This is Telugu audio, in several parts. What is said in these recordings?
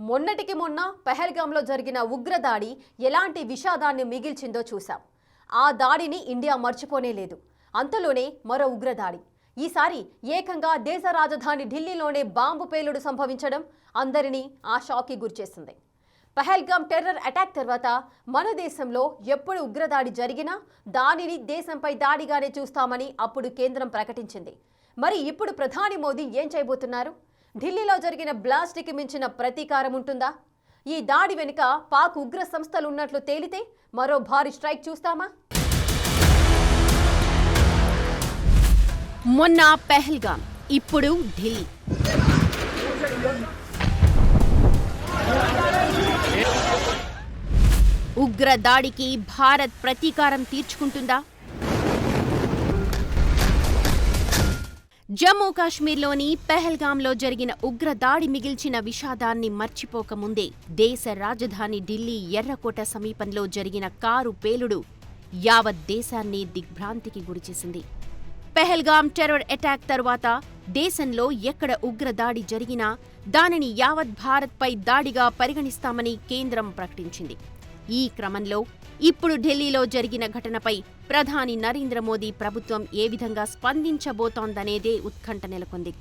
మొన్నటికి మొన్న పెహల్గాంలో జరిగిన ఉగ్రదాడి ఎలాంటి విషాదాన్ని మిగిల్చిందో చూశాం. ఆ దాడిని ఇండియా మర్చిపోనే లేదు. అంతలోనే మరో ఉగ్రదాడి. ఈసారి ఏకంగా దేశ రాజధాని ఢిల్లీలోనే బాంబు పేలుడు సంభవించడం అందరినీ ఆ షాక్కి గురిచేసింది. పెహల్గాం టెర్రర్ అటాక్ తర్వాత మన దేశంలో ఎప్పుడు ఉగ్రదాడి జరిగినా దానిని దేశంపై దాడిగానే చూస్తామని అప్పుడు కేంద్రం ప్రకటించింది. మరి ఇప్పుడు ప్రధాని మోదీ ఏం చేయబోతున్నారు? ఢిల్లీలో జరిగిన బ్లాస్ట్కి మించిన ప్రతీకారం ఉంటుందా? ఈ దాడి వెనుక పాక్ ఉగ్ర సంస్థలు ఉన్నట్లు తేలితే మరో భారీ స్ట్రైక్ చూస్తామా? మొన్న పెహల్గాం, ఇప్పుడు ఢిల్లీ. ఉగ్ర దాడికి భారత్ ప్రతీకారం తీర్చుకుంటుందా? జమ్మూ కాశ్మీర్లోని పెహల్గాంలో జరిగిన ఉగ్రదాడి మిగిల్చిన విషాదాన్ని మర్చిపోకముందే దేశ రాజధాని ఢిల్లీ ఎర్రకోట సమీపంలో జరిగిన కారు పేలుడు యావత్ దేశాన్ని దిగ్భ్రాంతికి గురిచేసింది. పెహల్గాం టెర్రర్ అటాక్ తరువాత దేశంలో ఎక్కడ ఉగ్రదాడి జరిగినా దానిని యావత్ భారత్పై దాడిగా పరిగణిస్తామని కేంద్రం ప్రకటించింది. ఈ క్రమంలో ఇప్పుడు ఢిల్లీలో జరిగిన ఘటనపై ప్రధాని నరేంద్ర మోదీ ప్రభుత్వం ఏ విధంగా స్పందించబోతోందనేదే ఉత్కంఠ నెలకొంది.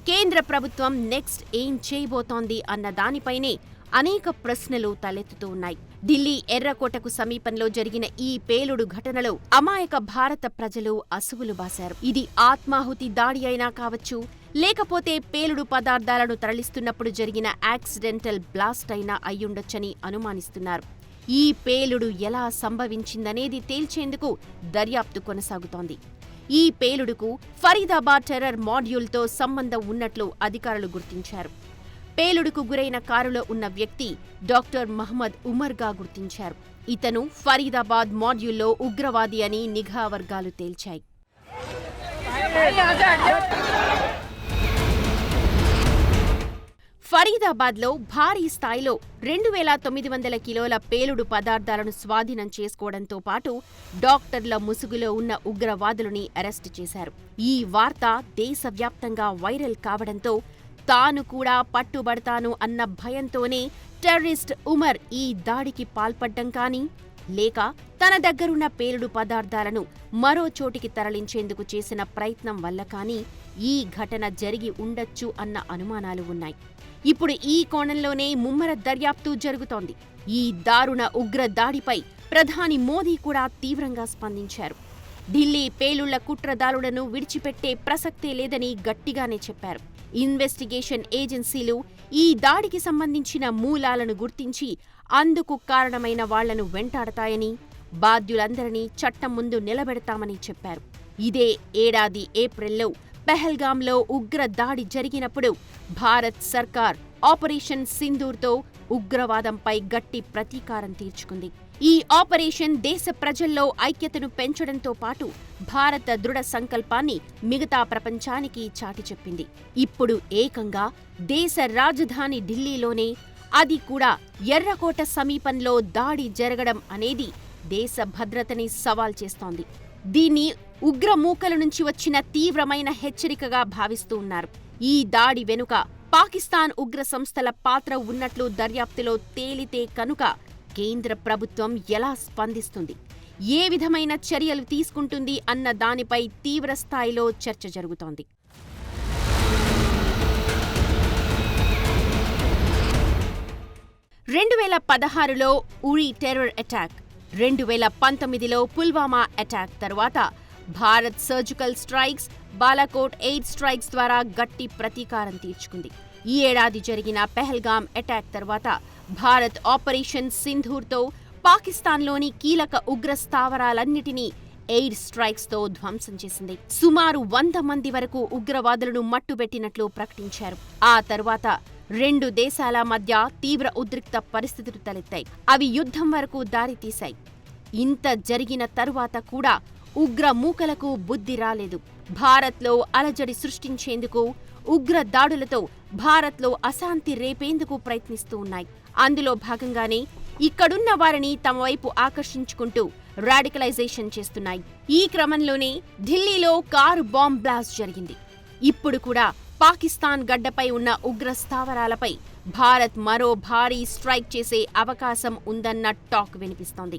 కేంద్ర ప్రభుత్వం నెక్స్ట్ ఏం చేయబోతోంది అన్న దానిపైనే అనేక ప్రశ్నలు తలెత్తుతూ ఉన్నాయి. ఢిల్లీ ఎర్రకోటకు సమీపంలో జరిగిన ఈ పేలుడు ఘటనలో అమాయక భారత ప్రజలు అసువులు బాశారు. ఇది ఆత్మాహుతి దాడి అయినా కావచ్చు, లేకపోతే పేలుడు పదార్థాలను తరలిస్తున్నప్పుడు జరిగిన యాక్సిడెంటల్ బ్లాస్ట్ అయినా అయ్యుండొచ్చని అనుమానిస్తున్నారు. ఈ పేలుడు ఎలా సంభవించిందనేది తేల్చేందుకు దర్యాప్తు కొనసాగుతోంది. ఈ పేలుడుకు ఫరీదాబాద్ టెర్రర్ మాడ్యూల్తో సంబంధం ఉన్నట్లు అధికారులు గుర్తించారు. పేలుడుకు గురైన కారులో ఉన్న వ్యక్తి డాక్టర్ మహమ్మద్ ఉమర్గా గుర్తించారు. ఇతను ఫరీదాబాద్ మాడ్యూల్లో ఉగ్రవాది అని నిఘా వర్గాలు తేల్చాయి. ఫరీదాబాద్లో భారీ స్థాయిలో 2900 కిలోల పేలుడు పదార్థాలను స్వాధీనం చేసుకోవడంతో పాటు డాక్టర్ల ముసుగులో ఉన్న ఉగ్రవాదులని అరెస్టు చేశారు. ఈ వార్త దేశవ్యాప్తంగా వైరల్ కావడంతో తాను కూడా పట్టుబడతాను అన్న భయంతోనే టెర్రరిస్ట్ ఉమర్ ఈ దాడికి పాల్పడ్డం కానీ, లేక తన దగ్గరున్న పేలుడు పదార్థాలను మరో చోటికి తరలించేందుకు చేసిన ప్రయత్నం వల్ల కానీ ఈ ఘటన జరిగి ఉండొచ్చు అన్న అనుమానాలు ఉన్నాయి. ఇప్పుడు ఈ కోణంలోనే ముమ్మర దర్యాప్తు జరుగుతోంది. ఈ దారుణ ఉగ్ర దాడిపై ప్రధాని మోదీ కూడా తీవ్రంగా స్పందించారు. ఢిల్లీ పేలుళ్ల కుట్రదారులను విడిచిపెట్టే ప్రసక్తే లేదని గట్టిగానే చెప్పారు. ఇన్వెస్టిగేషన్ ఏజెన్సీలు ఈ దాడికి సంబంధించిన మూలాలను గుర్తించి అందుకు కారణమైన వాళ్లను వెంటాడతాయని, బాధ్యులందరినీ చట్టం ముందు నిలబెడతామని చెప్పారు. ఇదే ఏడాది ఏప్రిల్లో పెహల్గాంలో ఉగ్ర దాడి జరిగినప్పుడు భారత్ సర్కార్ ఆపరేషన్ సింధూర్తో ఉగ్రవాదంపై గట్టి ప్రతీకారం తీర్చుకుంది. ఈ ఆపరేషన్ దేశ ప్రజల్లో ఐక్యతను పెంచడంతో పాటు భారత దృఢ సంకల్పాన్ని మిగతా ప్రపంచానికి చాటి చెప్పింది. ఇప్పుడు ఏకంగా దేశ రాజధాని ఢిల్లీలోనే, అది కూడా ఎర్రకోట సమీపంలో దాడి జరగడం అనేది దేశ భద్రతని సవాల్ చేస్తోంది. దీన్ని ఉగ్రమూకల నుంచి వచ్చిన తీవ్రమైన హెచ్చరికగా భావిస్తూ ఉన్నారు. ఈ దాడి వెనుక పాకిస్తాన్ ఉగ్ర సంస్థల పాత్ర ఉన్నట్లు దర్యాప్తులో తేలితే కనుక కేంద్ర ప్రభుత్వం ఎలా స్పందిస్తుంది, ఏ విధమైన చర్యలు తీసుకుంటుంది అన్న దానిపై తీవ్ర స్థాయిలో చర్చ జరుగుతోంది. 2016లో ఉరి టెర్రర్ అటాక్, 2019లో పుల్వామా అటాక్ తర్వాత Bharat surgical strikes, Balakot air strikes ద్వారా గట్టి ప్రతీకారం తీర్చుకుంది. ఈ ఏడాది జరిగిన పెహల్గాం అటాక్ తర్వాత భారత్ ఆపరేషన్ సింధూర్తో పాకిస్తాన్లోని కీలక ఉగ్ర స్థావరాలన్నిటినీ ఎయిర్ స్ట్రైక్స్తో ధ్వంసం చేసింది. సుమారు 100 మంది వరకు ఉగ్రవాదులను మట్టుబెట్టినట్లు ప్రకటించారు. ఆ తర్వాత 2 దేశాల మధ్య తీవ్ర ఉద్రిక్త పరిస్థితులు తలెత్తాయి. అవి యుద్ధం వరకు దారితీశాయి. ఇంత జరిగిన తరువాత కూడా ఉగ్ర మూకలకు బుద్ధి రాలేదు. భారత్లో అలజడి సృష్టించేందుకు, ఉగ్ర దాడులతో భారత్లో అశాంతి రేపేందుకు ప్రయత్నిస్తూ ఉన్నాయి. అందులో భాగంగానే ఇక్కడున్న వారిని తమ వైపు ఆకర్షించుకుంటూ రాడికలైజేషన్ చేస్తున్నాయి. ఈ క్రమంలోనే ఢిల్లీలో కారు బాంబ్ బ్లాస్ట్ జరిగింది. ఇప్పుడు కూడా పాకిస్తాన్ గడ్డపై ఉన్న ఉగ్ర స్థావరాలపై భారత్ మరో భారీ స్ట్రైక్ చేసే అవకాశం ఉందన్న టాక్ వినిపిస్తోంది.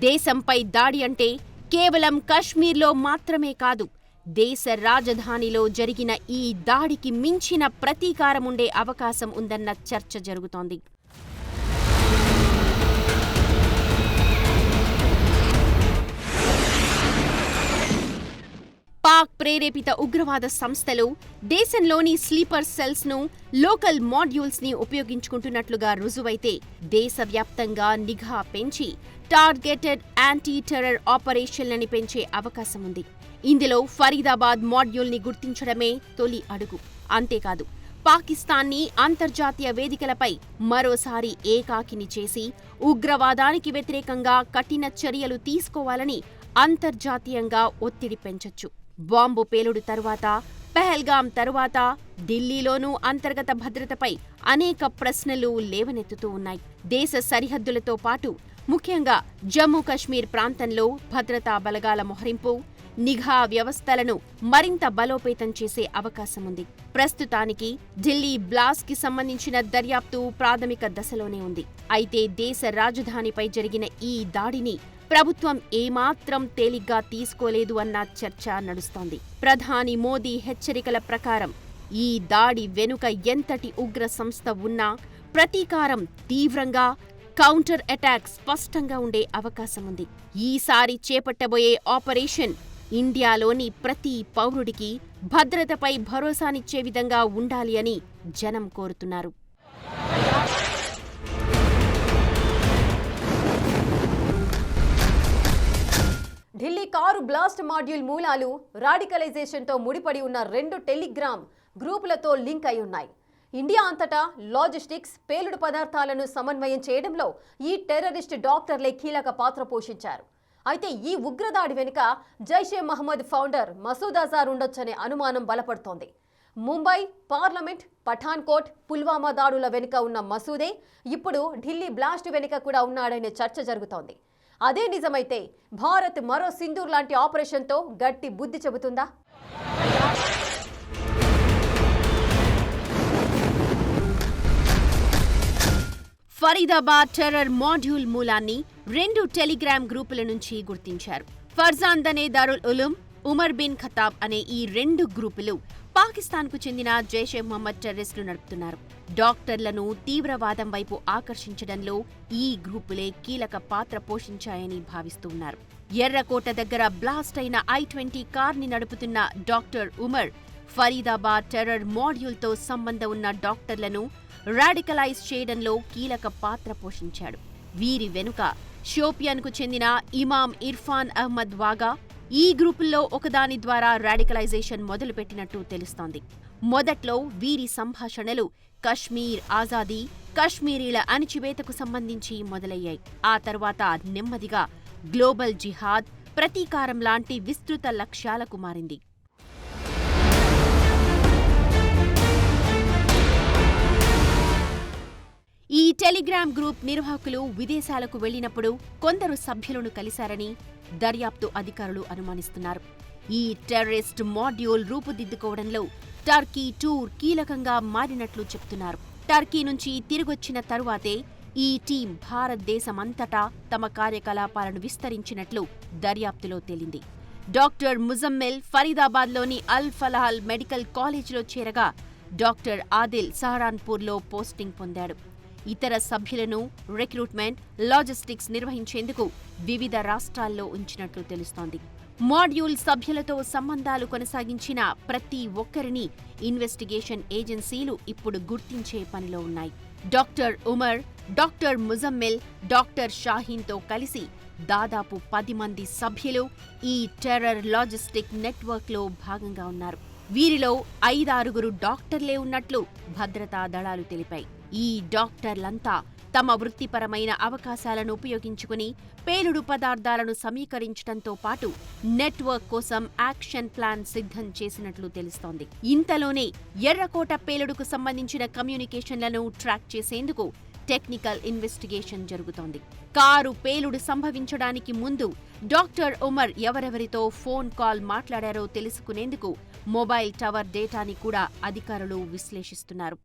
దేశంపై దాడి అంటే కేవలం కశ్మీర్లో మాత్రమే కాదు, దేశ రాజధానిలో జరిగిన ఈ దాడికి మించిన ప్రతీకారముండే అవకాశం ఉందన్న చర్చ జరుగుతోంది. పాక్ ప్రేరేపిత ఉగ్రవాద సంస్థలు దేశంలోని స్లీపర్ సెల్స్ ను, లోకల్ మాడ్యూల్స్ ని ఉపయోగించుకుంటున్నట్లుగా రుజువైతే దేశవ్యాప్తంగా నిఘా పెంచి టార్గెటెడ్ యాంటీ టెర్రర్ ఆపరేషన్లని పెంచే అవకాశం ఉంది. ఇందులో ఫరీదాబాద్ మాడ్యూల్ ని గుర్తించడమే తొలి అడుగు. అంతేకాదు, పాకిస్తాన్ని అంతర్జాతీయ వేదికలపై మరోసారి ఏకాకిని చేసి ఉగ్రవాదానికి వ్యతిరేకంగా కఠిన చర్యలు తీసుకోవాలని అంతర్జాతీయంగా ఒత్తిడి పెంచొచ్చు. బాంబు పేలుడు తరువాత, పెహల్గాం తరువాత ఢిల్లీలోనూ అంతర్గత భద్రతపై అనేక ప్రశ్నలు లేవనెత్తుతూ ఉన్నాయి. దేశ సరిహద్దులతో పాటు ముఖ్యంగా జమ్మూ కశ్మీర్ ప్రాంతంలో భద్రతా బలగాల మోహరింపు, నిఘా వ్యవస్థలను మరింత బలోపేతం చేసే అవకాశముంది. ప్రస్తుతానికి ఢిల్లీ బ్లాస్ట్ కి సంబంధించిన దర్యాప్తు ప్రాథమిక దశలోనే ఉంది. అయితే దేశ రాజధానిపై జరిగిన ఈ దాడిని ప్రభుత్వం ఏమాత్రం తేలిగ్గా తీసుకోలేదు అన్న చర్చ నడుస్తోంది. ప్రధాని మోదీ హెచ్చరికల ప్రకారం ఈ దాడి వెనుక ఎంతటి ఉగ్ర సంస్థ ఉన్నా ప్రతీకారం తీవ్రంగా, కౌంటర్ అటాక్ స్పష్టంగా ఉండే అవకాశముంది. ఈసారి చేపట్టబోయే ఆపరేషన్ ఇండియాలోని ప్రతి పౌరుడికి భద్రతపై భరోసానిచ్చే విధంగా ఉండాలి అని జనం కోరుతున్నారు. ఢిల్లీ కారు బ్లాస్ట్ మాడ్యూల్ మూలాలు రాడికలైజేషన్తో ముడిపడి ఉన్న 2 టెలిగ్రామ్ గ్రూపులతో లింక్ అయి ఉన్నాయి. ఇండియా అంతటా లాజిస్టిక్స్, పేలుడు పదార్థాలను సమన్వయం చేయడంలో ఈ టెర్రరిస్ట్ డాక్టర్లే కీలక పాత్ర పోషించారు. అయితే ఈ ఉగ్రదాడి వెనుక జైషే మహమ్మద్ ఫౌండర్ మసూద్ అజార్ ఉండొచ్చనే అనుమానం బలపడుతోంది. ముంబై, పార్లమెంట్, పఠాన్కోట్, పుల్వామా దాడుల వెనుక ఉన్న మసూదే ఇప్పుడు ఢిల్లీ బ్లాస్ట్ వెనుక కూడా ఉన్నాడనే చర్చ జరుగుతోంది. అదే నిజమైతే భారత్ మరో సింధూర్ లాంటి ఆపరేషన్తో గట్టి బుద్ధి చెబుతుందా? ఫరీదాబాద్ టెర్రర్ మాడ్యూల్ మూలాన్ని 2 టెలిగ్రామ్ గ్రూపుల నుంచి గుర్తించారు. ఫర్జాన్ దనే దారుల్ ఉలూమ్, ఉమర్ బిన్ ఖతాబ్ అనే ఈ 2 గ్రూపులు పాకిస్తాన్కు చెందిన జైషే మహమ్మద్ టెర్రరిస్టులు నడుపుతున్నారు. డాక్టర్లను తీవ్రవాదం వైపు ఆకర్షించడంలో ఈ గ్రూపులే కీలక పాత్ర పోషించాయని భావిస్తున్నారు. ఎర్రకోట దగ్గర బ్లాస్ట్ అయిన I-20 కార్ని నడుపుతున్న డాక్టర్ ఉమర్ ఫరీదాబాద్ టెర్రర్ మాడ్యూల్తో సంబంధం ఉన్న డాక్టర్లను రాడికలైజ్ చేయడంలో కీలక పాత్ర పోషించాడు. వీరి వెనుక షోపియాన్కు చెందిన ఇమాం ఇర్ఫాన్ అహ్మద్ వాగా ఈ గ్రూపుల్లో ఒకదాని ద్వారా రాడికలైజేషన్ మొదలుపెట్టినట్టు తెలుస్తోంది. మొదట్లో వీరి సంభాషణలు కశ్మీర్ ఆజాదీ, కశ్మీరీల అణిచివేతకు సంబంధించి మొదలయ్యాయి. ఆ తర్వాత నెమ్మదిగా గ్లోబల్ జిహాద్, ప్రతీకారం లాంటి విస్తృత లక్ష్యాలకు మారింది. ఈ టెలిగ్రామ్ గ్రూప్ నిర్వాహకులు విదేశాలకు వెళ్లినప్పుడు కొందరు సభ్యులను కలిశారని దర్యాప్తు అధికారులు అనుమానిస్తున్నారు. ఈ టెర్రరిస్ట్ మాడ్యూల్ రూపుదిద్దుకోవడంలో టర్కీ టూర్ కీలకంగా మారినట్లు చెప్తున్నారు. టర్కీ నుంచి తిరిగొచ్చిన తరువాతే ఈ టీం భారతదేశమంతటా తమ కార్యకలాపాలను విస్తరించినట్లు దర్యాప్తులో తేలింది. డాక్టర్ ముజమ్మిల్ ఫరీదాబాద్లోని అల్ ఫలాహ్ మెడికల్ కాలేజీలో చేరగా డాక్టర్ ఆదిల్ సహరాన్పూర్లో పోస్టింగ్ పొందాడు. ఇతర సభ్యులను రిక్రూట్మెంట్, లాజిస్టిక్స్ నిర్వహించేందుకు వివిధ రాష్ట్రాల్లో ఉంచినట్లు తెలుస్తోంది. మాడ్యూల్ సభ్యులతో సంబంధాలు కొనసాగించిన ప్రతి ఒక్కరిని ఇన్వెస్టిగేషన్ ఏజెన్సీలు ఇప్పుడు గుర్తించే పనిలో ఉన్నాయి. Doctor Umar, doctor Muzammil, doctor షాహీన్తో కలిసి దాదాపు 10 మంది సభ్యులు ఈ టెర్రర్ లాజిస్టిక్ నెట్వర్క్లో భాగంగా ఉన్నారు. వీరిలో 5-6 డాక్టర్లే ఉన్నట్లు భద్రతా దళాలు తెలిపాయి. ఈ డాక్టర్లంతా తమ వృత్తిపరమైన అవకాశాలను ఉపయోగించుకుని పేలుడు పదార్థాలను సమీకరించడంతో పాటు నెట్వర్క్ కోసం యాక్షన్ ప్లాన్ సిద్ధం చేసినట్లు తెలుస్తోంది. ఇంతలోనే ఎర్రకోట పేలుడుకు సంబంధించిన కమ్యూనికేషన్లను ట్రాక్ చేసేందుకు టెక్నికల్ ఇన్వెస్టిగేషన్ జరుగుతోంది. కారు పేలుడు సంభవించడానికి ముందు డాక్టర్ ఉమర్ ఎవరెవరితో ఫోన్ కాల్ మాట్లాడారో తెలుసుకునేందుకు మొబైల్ టవర్ డేటాని కూడా అధికారులు విశ్లేషిస్తున్నారు.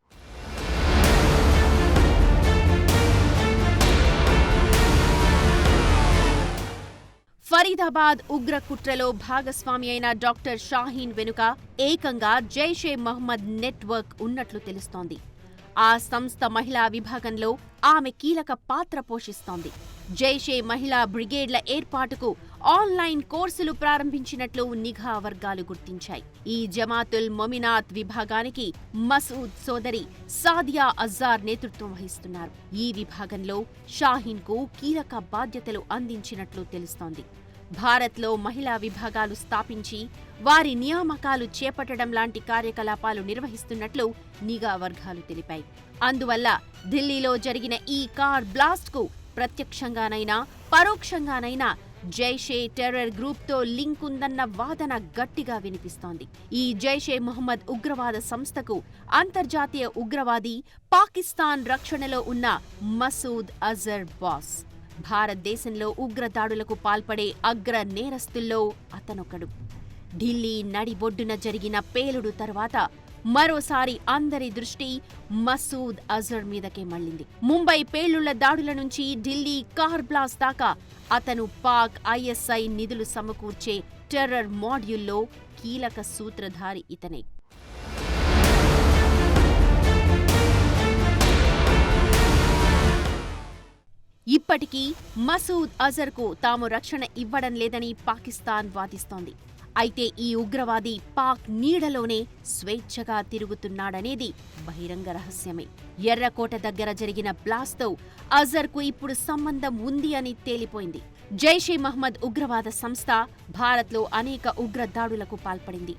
ఫరీదాబాద్ ఉగ్ర కుట్రలో భాగస్వామి అయిన డాక్టర్ షాహీన్ వెనుక ఏకంగా జైషే మహ్మద్ నెట్వర్క్ ఉన్నట్లు తెలుస్తోంది. ఆ సంస్థ మహిళా విభాగంలో ఆమె కీలక పాత్ర పోషిస్తోంది. జైషే మహిళా బ్రిగేడ్ల ఏర్పాటుకు ఆన్లైన్ కోర్సులు ప్రారంభించినట్లు నిఘా వర్గాలు గుర్తించాయి. ఈ జమాతుల్ మొమినాత్ విభాగానికి మసూద్ సోదరి సాదియా అజ్జార్ నేతృత్వం వహిస్తున్నారు. ఈ విభాగంలో షాహీన్కు కీలక బాధ్యతలు అందించినట్లు తెలుస్తోంది. భారత్లో మహిళా విభాగాలు స్థాపించి వారి నియామకాలు చేపట్టడం లాంటి కార్యకలాపాలు నిర్వహిస్తున్నట్లు నిఘా వర్గాలు తెలిపాయి. అందువల్ల ఢిల్లీలో జరిగిన ఈ కార్ బ్లాస్ట్కు ప్రత్యక్షంగానైనా పరోక్షంగానైనా జైషే టెర్రర్ గ్రూప్తో లింక్ ఉందన్న వాదన గట్టిగా వినిపిస్తోంది. ఈ జైషే మొహమ్మద్ ఉగ్రవాద సంస్థకు అంతర్జాతీయ ఉగ్రవాది, పాకిస్తాన్ రక్షణలో ఉన్న మసూద్ అజర్ బాస్. భారతదేశంలో ఉగ్రదాడులకు పాల్పడే అగ్ర నేరస్తుల్లో అతనొకడు. ఢిల్లీ నడిబొడ్డున జరిగిన పేలుడు తర్వాత మరోసారి అందరి దృష్టి మసూద్ అజర్ మీదకే మళ్లింది. ముంబై పేలుళ్ల దాడుల నుంచి ఢిల్లీ కార్ బ్లాస్ట్ దాకా అతను పాక్ ఐఎస్ఐ నిధులు సమకూర్చే టెర్రర్ మాడ్యూల్లో కీలక సూత్రధారి ఇతనే. ఇప్పటికీ మసూద్ అజర్కు తాము రక్షణ ఇవ్వడం లేదని పాకిస్తాన్ వాదిస్తోంది. అయితే ఈ ఉగ్రవాది పాక్ నీడలోనే స్వేచ్ఛగా తిరుగుతున్నాడనేది బహిరంగ రహస్యమే. ఎర్రకోట దగ్గర జరిగిన బ్లాస్ట్తో అజర్కు ఇప్పుడు సంబంధం ఉంది అని తేలిపోయింది. జైషే మహ్మద్ ఉగ్రవాద సంస్థ భారత్లో అనేక ఉగ్రదాడులకు పాల్పడింది.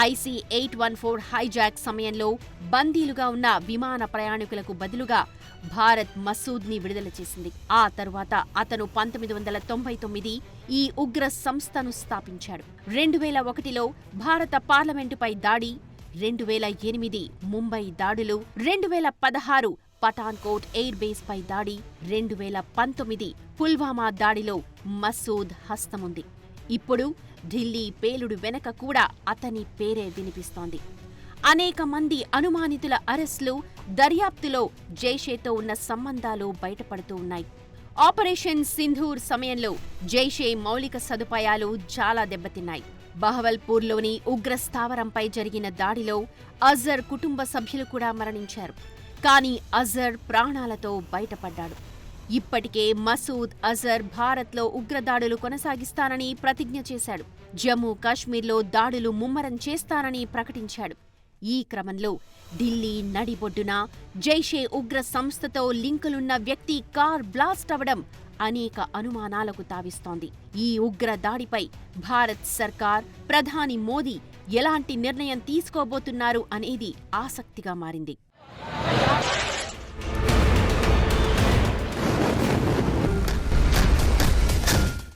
IC-814 హైజాక్ సమయంలో బందీలుగా ఉన్న విమాన ప్రయాణికులకు బదులుగా భారత్ మసూద్ని విడుదల చేసింది. ఆ తరువాత అతను 1999 ఈ ఉగ్ర సంస్థను స్థాపించాడు. 2001లో భారత పార్లమెంటుపై దాడి, 2008 ముంబై దాడులు, 2016 పఠాన్కోట్ ఎయిర్ బేస్ పై దాడి, 2019 పుల్వామా దాడిలో మసూద్ హస్తముంది. ఇప్పుడు ఢిల్లీ పేలుడు వెనక కూడా అతని పేరే వినిపిస్తోంది. అనేక మంది అనుమానితుల అరెస్టులు, దర్యాప్తులో జైషేతో ఉన్న సంబంధాలు బయటపడుతూ ఉన్నాయి. ఆపరేషన్ సింధూర్ సమయంలో జైషే మౌలిక సదుపాయాలు చాలా దెబ్బతిన్నాయి. బహవల్పూర్లోని ఉగ్ర స్థావరంపై జరిగిన దాడిలో అజర్ కుటుంబ సభ్యులు కూడా మరణించారు. కానీ అజర్ ప్రాణాలతో బయటపడ్డాడు. ఇప్పటికే మసూద్ అజర్ భారత్లో ఉగ్రదాడులు కొనసాగిస్తానని ప్రతిజ్ఞ చేశాడు. జమ్మూ కాశ్మీర్లో దాడులు ముమ్మరం చేస్తానని ప్రకటించాడు. ఈ క్రమంలో ఢిల్లీ నడిబొడ్డున జైషే ఉగ్ర సంస్థతో లింకులున్న వ్యక్తి కార్ బ్లాస్ట్ అవడం అనేక అనుమానాలకు తావిస్తోంది. ఈ ఉగ్ర దాడిపై భారత్ సర్కార్, ప్రధాని మోదీ ఎలాంటి నిర్ణయం తీసుకోబోతున్నారు అనేది ఆసక్తిగా మారింది.